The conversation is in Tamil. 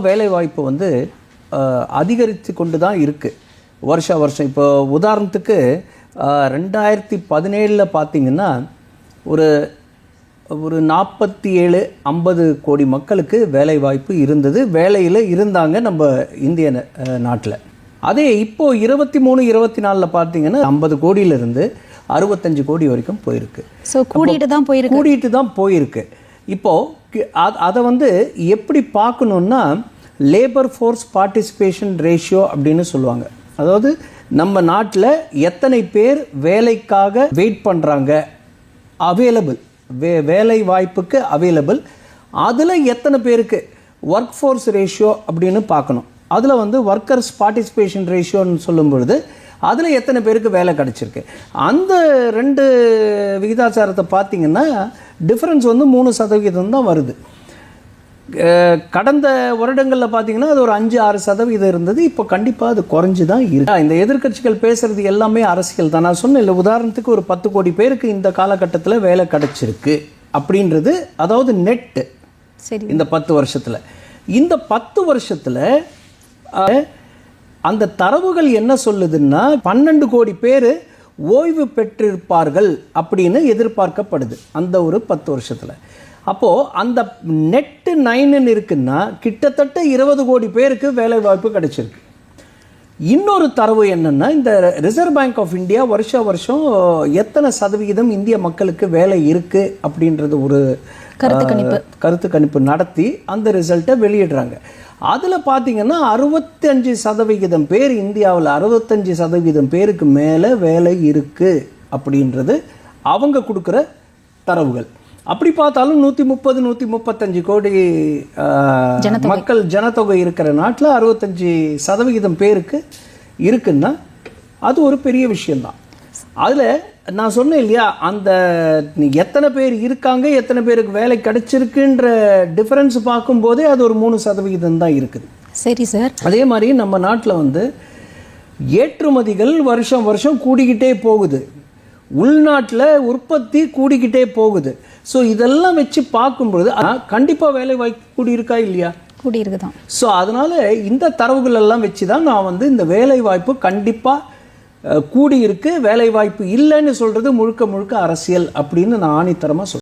வேலைவாய்ப்பு வந்து அதிகரித்து கொண்டு தான் இருக்குது வருஷம். இப்போ உதாரணத்துக்கு 2017 பார்த்தீங்கன்னா ஒரு 47-50 கோடி மக்களுக்கு வேலைவாய்ப்பு இருந்தது, வேலையில் இருந்தாங்க நம்ம இந்திய நாட்டில். அதே இப்போது 23-24 பார்த்தீங்கன்னா 50 கோடியிலிருந்து 65 கோடி வரைக்கும் போயிருக்கு. ஸோ கூட்டிகிட்டு தான் போயிருக்கு. இப்போது அதை வந்து எப்படி பார்க்கணுன்னா லேபர் ஃபோர்ஸ் பார்ட்டிசிபேஷன் ரேஷியோ அப்படின்னு சொல்லுவாங்க. அதாவது நம்ம நாட்டில் எத்தனை பேர் வேலைக்காக வெயிட் பண்ணுறாங்க, அவைலபிள் வேலை வாய்ப்புக்கு அவைலபிள், அதில் எத்தனை பேருக்கு ஒர்க் ஃபோர்ஸ் ரேஷியோ அப்படின்னு பார்க்கணும். அதில் வந்து ஒர்க்கர்ஸ் பார்ட்டிசிபேஷன் ரேஷியோன்னு சொல்லும் பொழுது அதில் எத்தனை பேருக்கு வேலை கிடச்சிருக்கு. அந்த 2 விகிதாச்சாரத்தை பார்த்தீங்கன்னா டிஃப்ரென்ஸ் வந்து 3% தான் வருது. கடந்த வருடங்களில் பார்த்தீங்கன்னா அது ஒரு 5-6% இருந்தது. இப்போ கண்டிப்பாக அது குறைஞ்சி தான் இருக்கு. இந்த எதிர்க்கட்சிகள் பேசுறது எல்லாமே அரசியல் தான். நான் சொன்னேன் இல்லை, உதாரணத்துக்கு ஒரு 10 கோடி பேருக்கு இந்த காலகட்டத்தில் வேலை கிடைச்சிருக்கு அப்படின்றது, அதாவது நெட்டு இந்த 10 வருஷத்தில். இந்த 10 வருஷத்தில் அந்த தரவுகள் என்ன சொல்லுதுன்னா 12 கோடி பேர் ஓய்வு பெற்றிருப்பார்கள் அப்படின்னு எதிர்பார்க்கப்படுது அந்த ஒரு 10 வருஷத்தில். அப்போது அந்த நெட்டு 9 இருக்குன்னா கிட்டத்தட்ட 20 கோடி பேருக்கு வேலை வாய்ப்பு கிடைச்சிருக்கு. இன்னொரு தரவு என்னென்னா, இந்த ரிசர்வ் பேங்க் ஆஃப் இந்தியா வருஷம் எத்தனை சதவிகிதம் இந்திய மக்களுக்கு வேலை இருக்குது அப்படின்றது ஒரு கருத்து கணிப்பு நடத்தி அந்த ரிசல்ட்டை வெளியிடுறாங்க. அதில் பார்த்தீங்கன்னா 65% பேர், இந்தியாவில் 65% பேருக்கு மேலே வேலை இருக்குது அப்படின்றது அவங்க கொடுக்குற தரவுகள். அப்படி பார்த்தாலும் 130-135 கோடி மக்கள் ஜனத்தொகை இருக்கிற நாட்டில் 65% பேருக்கு இருக்குன்னா அது ஒரு பெரிய விஷயந்தான். அதில் நான் சொன்னேன் இல்லையா, அந்த எத்தனை பேர் இருக்காங்க, எத்தனை பேருக்கு வேலை கிடைச்சிருக்குன்ற டிஃபரன்ஸ் பார்க்கும்போதே அது ஒரு 3% தான் இருக்குது. சரி சார். அதே மாதிரி நம்ம நாட்டில் வந்து ஏற்றுமதிகள் வருஷம் கூடிக்கிட்டே போகுது, உள்நாட்டில் உற்பத்தி கூடிக்கிட்டே போகுது. ஸோ இதெல்லாம் வச்சு பார்க்கும்பொழுது கண்டிப்பாக வேலை வாய்ப்பு கூடியிருக்கா இல்லையா? கூடியிருக்கு தான். ஸோ அதனால் இந்த தரவுகள் எல்லாம் வச்சு தான் நான் வந்து இந்த வேலை வாய்ப்பு கண்டிப்பாக கூடியிருக்கு, வேலை வாய்ப்பு இல்லைன்னு சொல்கிறது முழுக்க அரசியல் அப்படின்னு நான் ஆணித்தரமாக சொல்கிறேன்.